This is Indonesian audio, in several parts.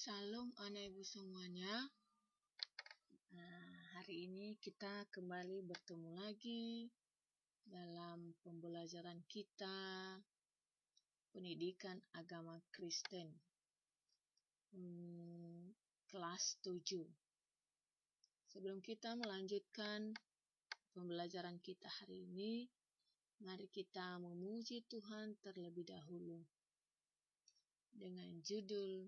Salam anak ibu semuanya. Hari ini kita kembali bertemu lagi dalam pembelajaran kita pendidikan agama Kristen kelas 7. Sebelum kita melanjutkan pembelajaran kita hari ini, mari kita memuji Tuhan terlebih dahulu dengan judul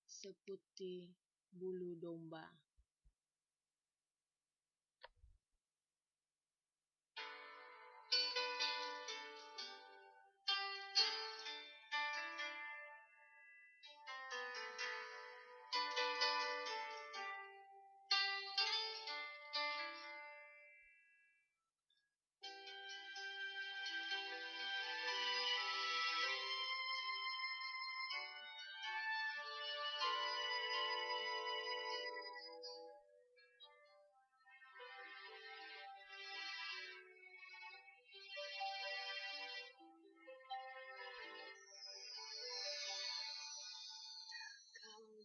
Seputih Bulu Domba.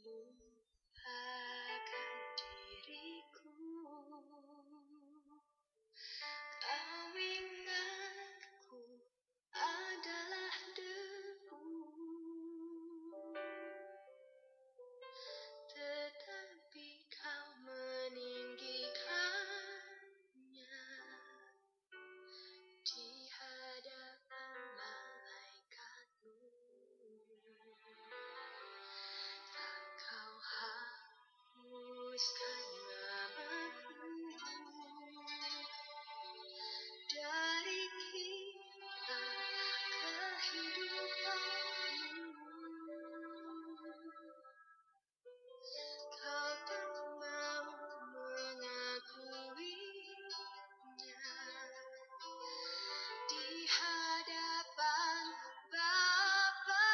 Lupakan diriku, kau ingatku adalah debu, tetapi kau meninggikannya di hadapan malaikatmu. Tak kau hapuskan namaku dari kitab kehidupanmu. Kau tak mau mengakuinya di hadapan Bapa.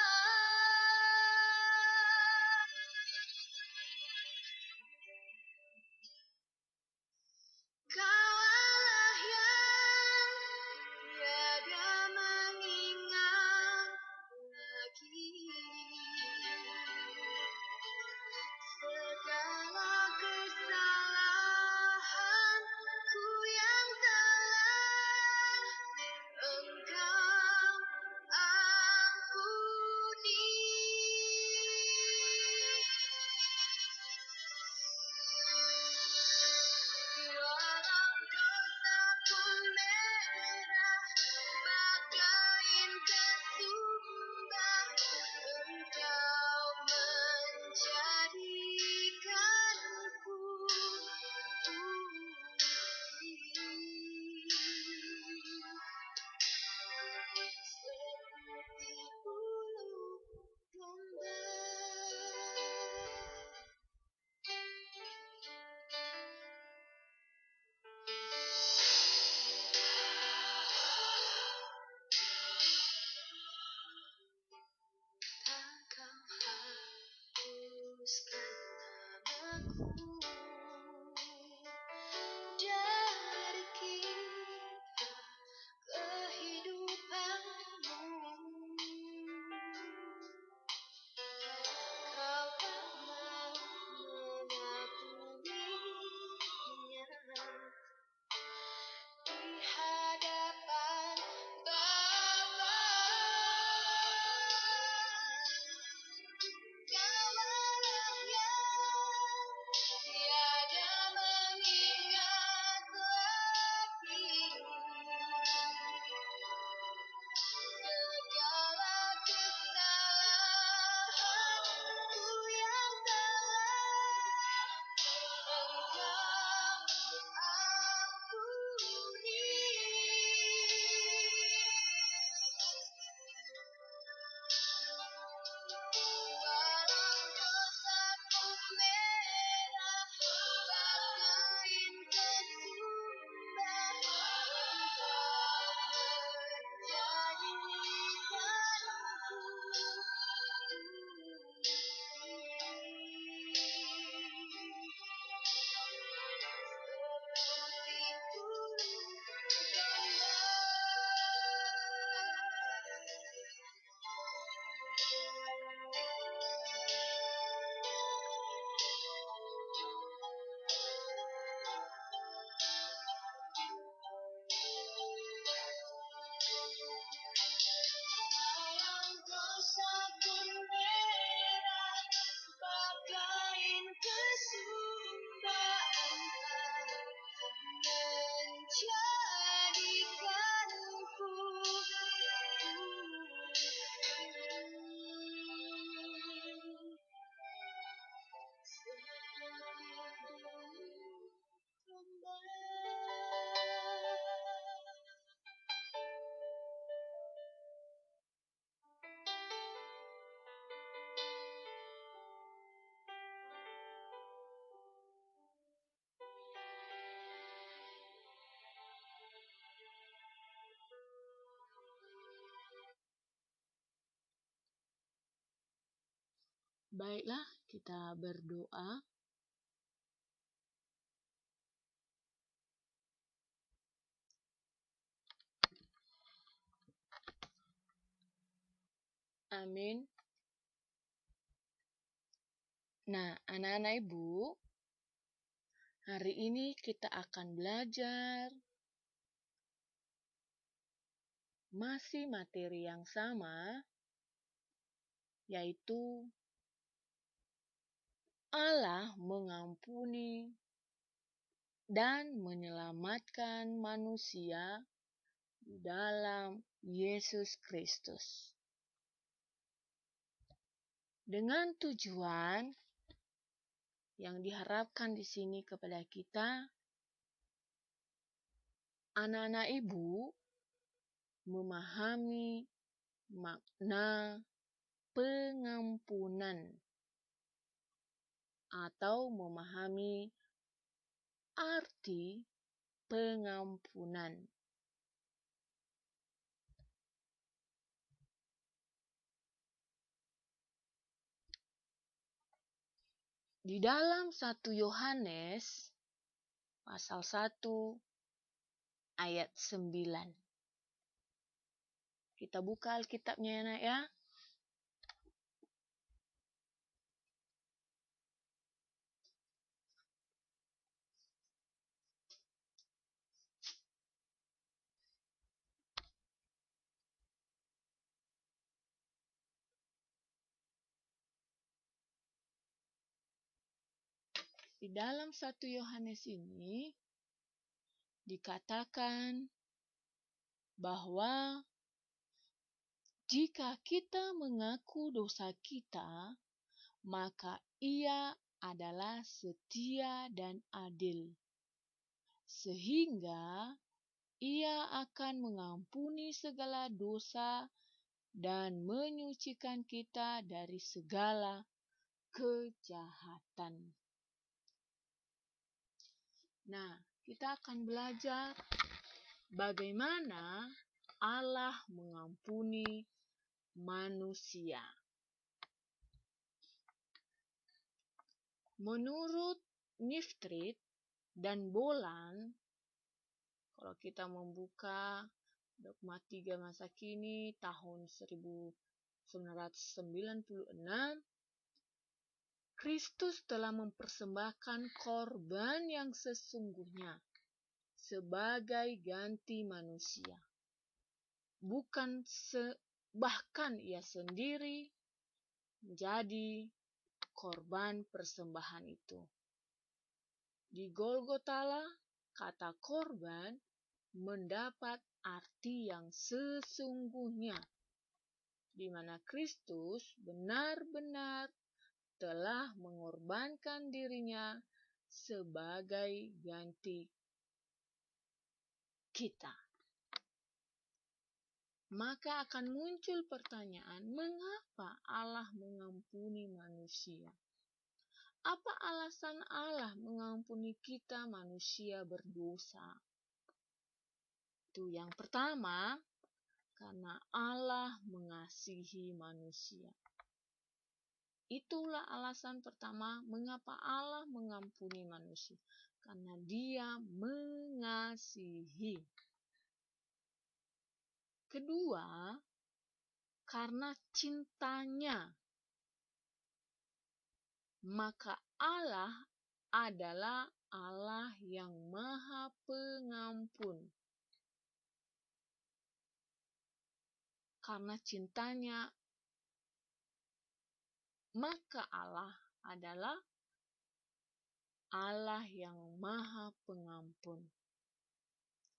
Baiklah, kita berdoa. Amin. Nah, anak-anak ibu, hari ini kita akan belajar masih materi yang sama, yaitu Allah mengampuni dan menyelamatkan manusia dalam Yesus Kristus. Dengan tujuan yang diharapkan di sini kepada kita, anak-anak ibu memahami makna pengampunan atau memahami arti pengampunan. Di dalam 1 Yohanes pasal 1 ayat 9. Kita buka Alkitabnya ya, Nak ya. Di dalam 1 Yohanes ini dikatakan bahwa jika kita mengaku dosa kita, maka Ia adalah setia dan adil, sehingga Ia akan mengampuni segala dosa dan menyucikan kita dari segala kejahatan. Nah, kita akan belajar bagaimana Allah mengampuni manusia. Menurut Nifrit dan Bolan, kalau kita membuka Dogma 3 masa kini tahun 1996, Kristus telah mempersembahkan korban yang sesungguhnya sebagai ganti manusia. Bahkan Ia sendiri menjadi korban persembahan itu. Di Golgota, kata korban mendapat arti yang sesungguhnya, di mana Kristus benar-benar telah mengorbankan dirinya sebagai ganti kita. Maka akan muncul pertanyaan, mengapa Allah mengampuni manusia? Apa alasan Allah mengampuni kita manusia berdosa? Itu yang pertama, karena Allah mengasihi manusia. Itulah alasan pertama mengapa Allah mengampuni manusia. Karena Dia mengasihi. Kedua, karena cintanya. Maka Allah adalah Allah yang Maha Pengampun. Karena cintanya, maka Allah adalah Allah yang Maha Pengampun.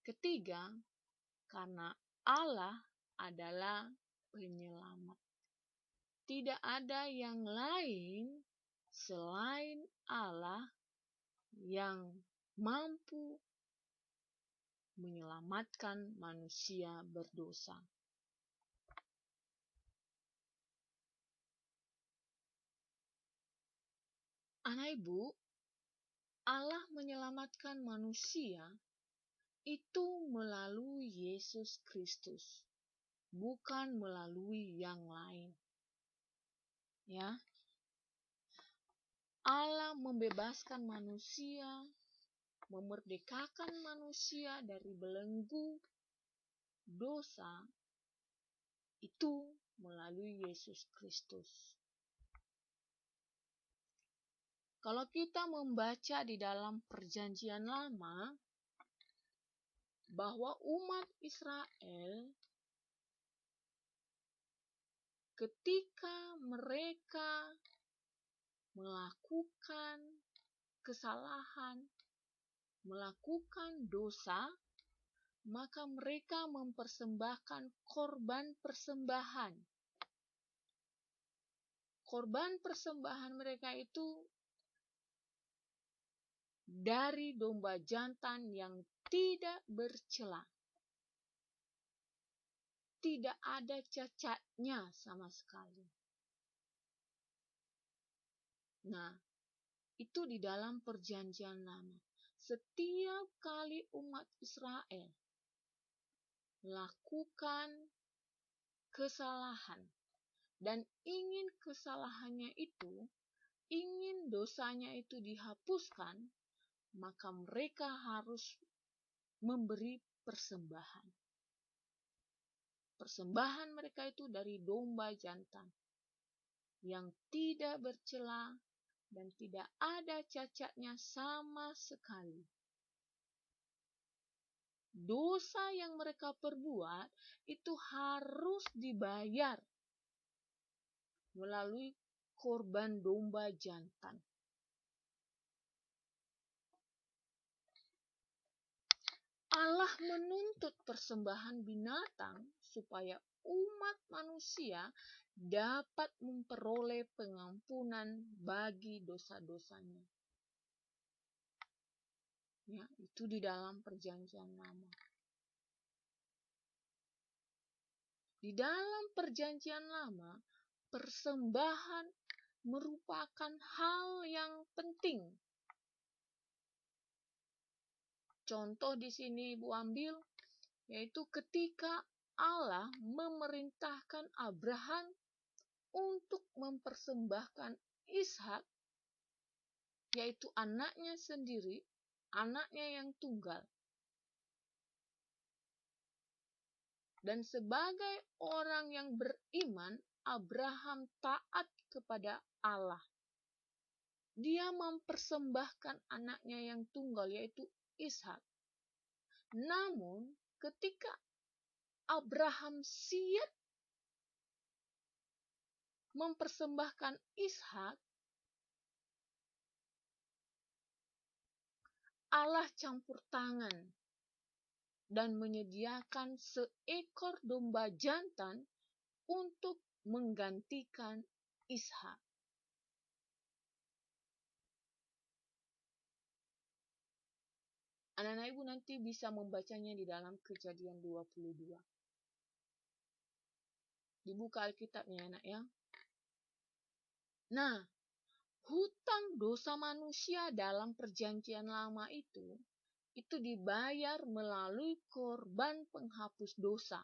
Ketiga, karena Allah adalah penyelamat. Tidak ada yang lain selain Allah yang mampu menyelamatkan manusia berdosa. Anak ibu, Allah menyelamatkan manusia itu melalui Yesus Kristus, bukan melalui yang lain. Ya. Allah membebaskan manusia, memerdekakan manusia dari belenggu dosa itu melalui Yesus Kristus. Kalau kita membaca di dalam Perjanjian Lama bahwa umat Israel ketika mereka melakukan kesalahan, melakukan dosa, maka mereka mempersembahkan korban persembahan. Korban persembahan mereka itu dari domba jantan yang tidak bercela. Tidak ada cacatnya sama sekali. Nah, itu di dalam Perjanjian Lama. Setiap kali umat Israel lakukan kesalahan dan ingin kesalahannya itu, ingin dosanya itu dihapuskan, maka mereka harus memberi persembahan. Persembahan mereka itu dari domba jantan yang tidak bercela dan tidak ada cacatnya sama sekali. Dosa yang mereka perbuat itu harus dibayar melalui korban domba jantan. Allah menuntut persembahan binatang supaya umat manusia dapat memperoleh pengampunan bagi dosa-dosanya. Ya, itu di dalam Perjanjian Lama. Di dalam Perjanjian Lama, persembahan merupakan hal yang penting. Contoh di sini Ibu ambil, yaitu ketika Allah memerintahkan Abraham untuk mempersembahkan Ishak, yaitu anaknya sendiri, anaknya yang tunggal. Dan sebagai orang yang beriman, Abraham taat kepada Allah. Dia mempersembahkan anaknya yang tunggal, yaitu Ishak. Namun, ketika Abraham siap mempersembahkan Ishak, Allah campur tangan dan menyediakan seekor domba jantan untuk menggantikan Ishak. Anak-anak ibu nanti bisa membacanya di dalam Kejadian 22. Dibuka Alkitabnya anak ya. Nah, hutang dosa manusia dalam Perjanjian Lama itu dibayar melalui korban penghapus dosa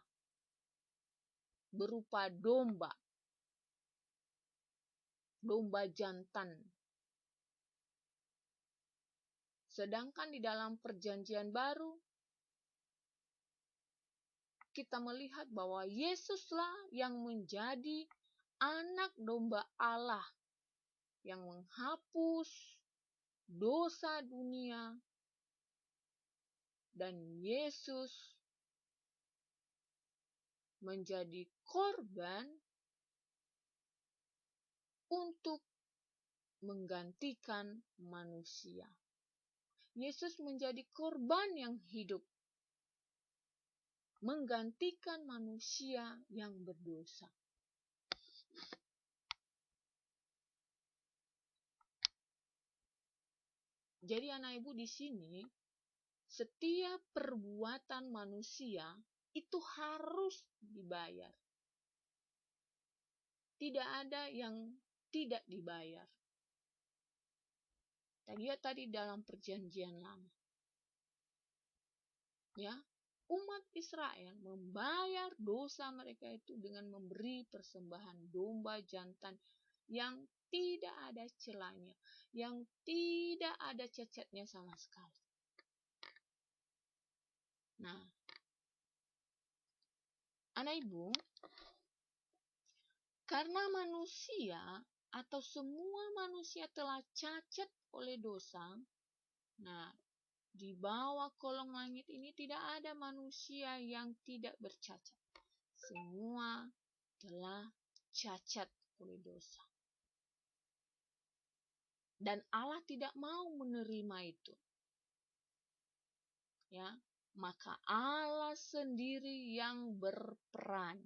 berupa domba jantan. Sedangkan di dalam Perjanjian Baru kita melihat bahwa Yesuslah yang menjadi anak domba Allah yang menghapus dosa dunia, dan Yesus menjadi korban untuk menggantikan manusia. Yesus menjadi korban yang hidup, menggantikan manusia yang berdosa. Jadi anak ibu di sini, setiap perbuatan manusia itu harus dibayar. Tidak ada yang tidak dibayar. Tadi dalam Perjanjian Lama. Ya, umat Israel membayar dosa mereka itu dengan memberi persembahan domba jantan yang tidak ada celanya, yang tidak ada cacatnya sama sekali. Nah, anak ibu, karena manusia atau semua manusia telah cacat oleh dosa, nah, di bawah kolong langit ini tidak ada manusia yang tidak bercacat. Semua telah cacat oleh dosa. Dan Allah tidak mau menerima itu. Ya, maka Allah sendiri yang berperan.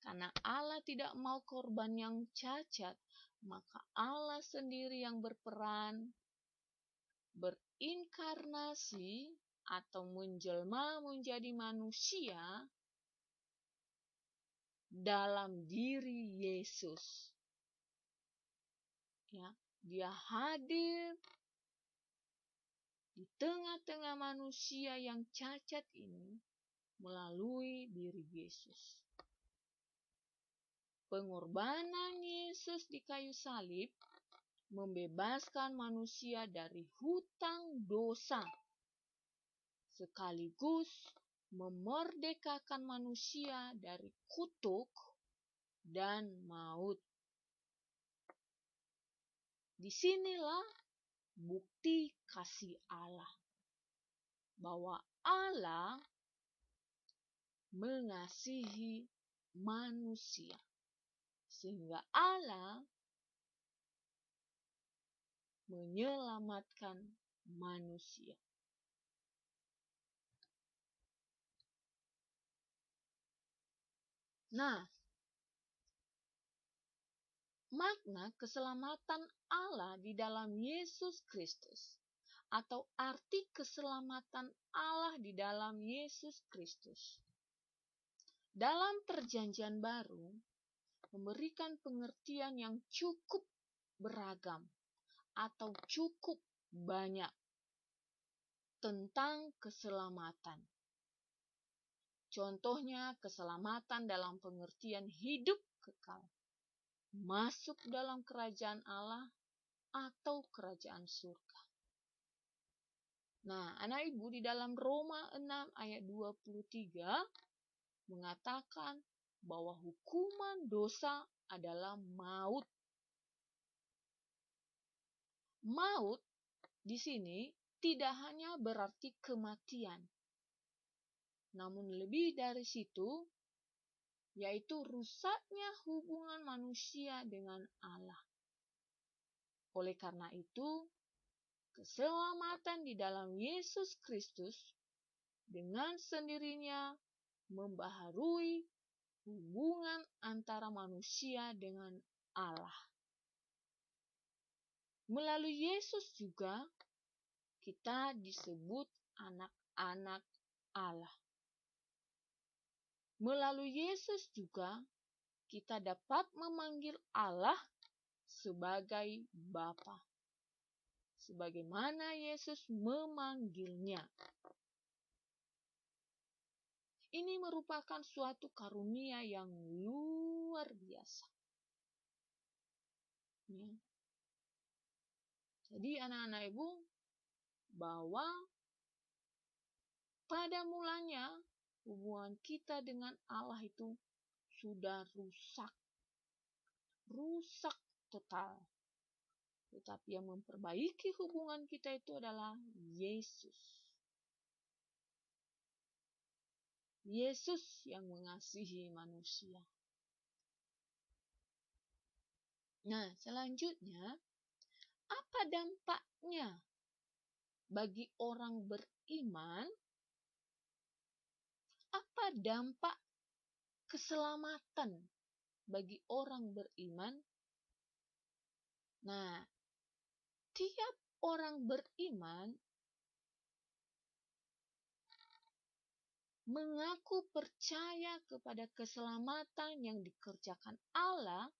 Karena Allah tidak mau korban yang cacat, maka Allah sendiri yang berperan berinkarnasi atau menjelma menjadi manusia dalam diri Yesus. Ya, dia hadir di tengah-tengah manusia yang cacat ini melalui diri Yesus. Pengorbanan Yesus di kayu salib membebaskan manusia dari hutang dosa, sekaligus memerdekakan manusia dari kutuk dan maut. Disinilah bukti kasih Allah, bahwa Allah mengasihi manusia, sehingga Allah menyelamatkan manusia. Nah, makna keselamatan Allah di dalam Yesus Kristus, atau arti keselamatan Allah di dalam Yesus Kristus, dalam Perjanjian Baru memberikan pengertian yang cukup beragam atau cukup banyak tentang keselamatan. Contohnya keselamatan dalam pengertian hidup kekal, masuk dalam kerajaan Allah atau kerajaan surga. Nah, anak ibu, di dalam Roma 6 ayat 23 mengatakan bahwa hukuman dosa adalah maut. Maut di sini tidak hanya berarti kematian, namun lebih dari situ, yaitu rusaknya hubungan manusia dengan Allah. Oleh karena itu, keselamatan di dalam Yesus Kristus dengan sendirinya membaharui hubungan antara manusia dengan Allah. Melalui Yesus juga kita disebut anak-anak Allah. Melalui Yesus juga kita dapat memanggil Allah sebagai Bapa, sebagaimana Yesus memanggilnya. Ini merupakan suatu karunia yang luar biasa. Ya. Jadi anak-anak ibu, bahwa pada mulanya hubungan kita dengan Allah itu sudah rusak total. Tetapi yang memperbaiki hubungan kita itu adalah Yesus. Yesus yang mengasihi manusia. Nah, selanjutnya, apa dampaknya bagi orang beriman? Apa dampak keselamatan bagi orang beriman? Nah, tiap orang beriman mengaku percaya kepada keselamatan yang dikerjakan Allah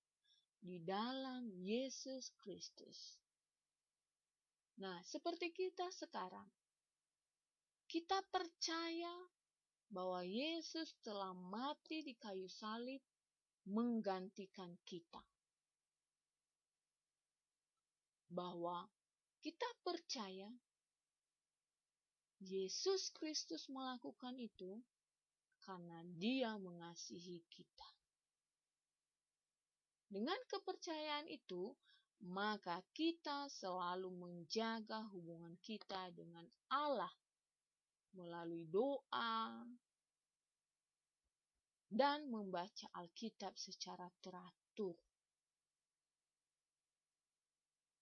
di dalam Yesus Kristus. Nah, seperti kita sekarang, kita percaya bahwa Yesus telah mati di kayu salib menggantikan kita. bahwa kita percaya Yesus Kristus melakukan itu karena Dia mengasihi kita. Dengan kepercayaan itu, maka kita selalu menjaga hubungan kita dengan Allah melalui doa dan membaca Alkitab secara teratur.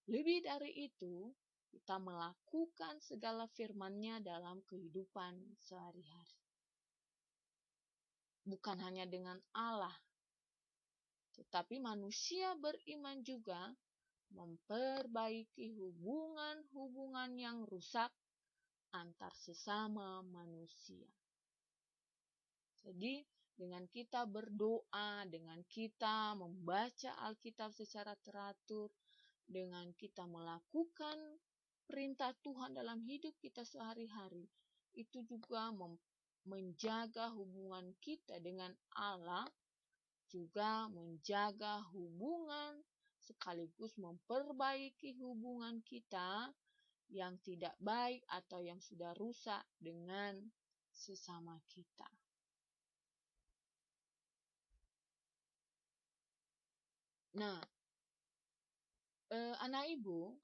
Lebih dari itu, kita melakukan segala firman-Nya dalam kehidupan sehari-hari. Bukan hanya dengan Allah, tetapi manusia beriman juga memperbaiki hubungan-hubungan yang rusak antar sesama manusia. Jadi, dengan kita berdoa, dengan kita membaca Alkitab secara teratur, dengan kita melakukan perintah Tuhan dalam hidup kita sehari-hari, itu juga menjaga hubungan kita dengan Allah, juga menjaga hubungan sekaligus memperbaiki hubungan kita yang tidak baik atau yang sudah rusak dengan sesama kita. Nah, anak ibu,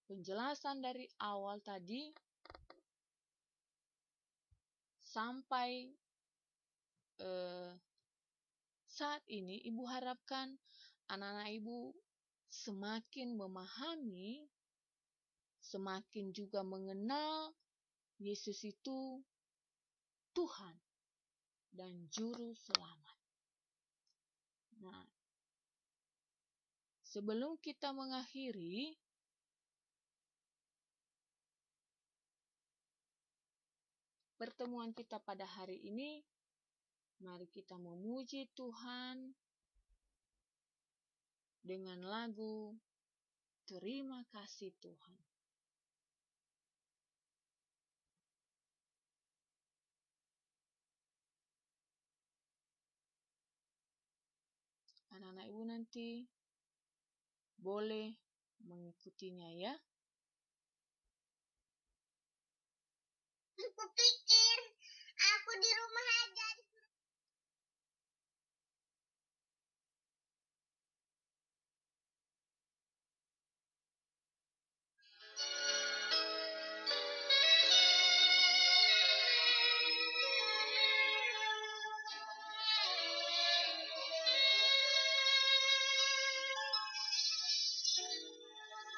penjelasan dari awal tadi sampai saat ini, ibu harapkan anak-anak ibu semakin memahami, semakin juga mengenal Yesus itu Tuhan dan Juru Selamat. Nah, sebelum kita mengakhiri, pertemuan kita pada hari ini, mari kita memuji Tuhan dengan lagu Terima Kasih Tuhan. Anak-anak ibu nanti boleh mengikutinya ya. Aku pikir aku di rumah aja.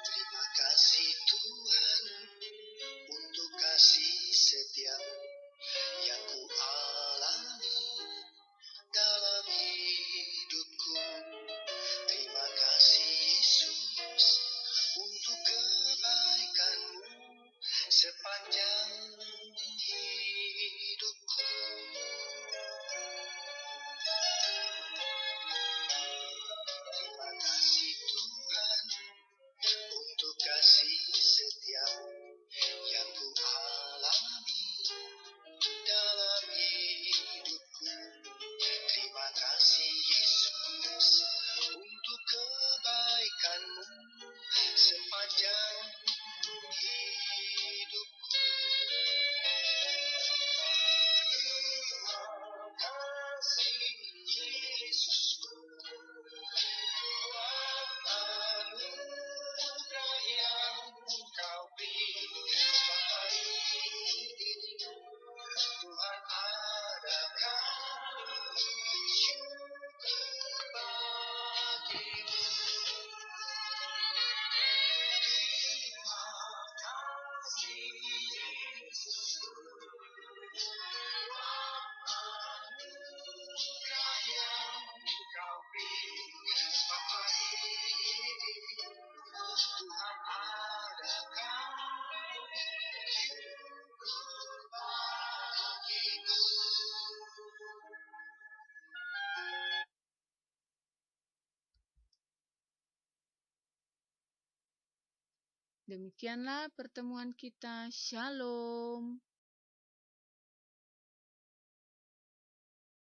Terima kasih Tuhan untuk kasih setia yang ku alami dalam hidupku. Terima kasih Yesus untuk kebaikan-Mu sepanjang hidupku. Terima kasih Tuhan untuk kasih setia yang ku alami dalam hidupku. Terima kasih Yesus untuk kebaikan-Mu sepanjang hidupku. Terima kasih Yesusku, buat anugerah yang Kau beri hari ini. Tuhan adakan syukur bagimu. Terima kasih Yesusku, buat anugerah yang Kau beri hari ini. Tuhan adakan syukur bagimu. Demikianlah pertemuan kita. Shalom.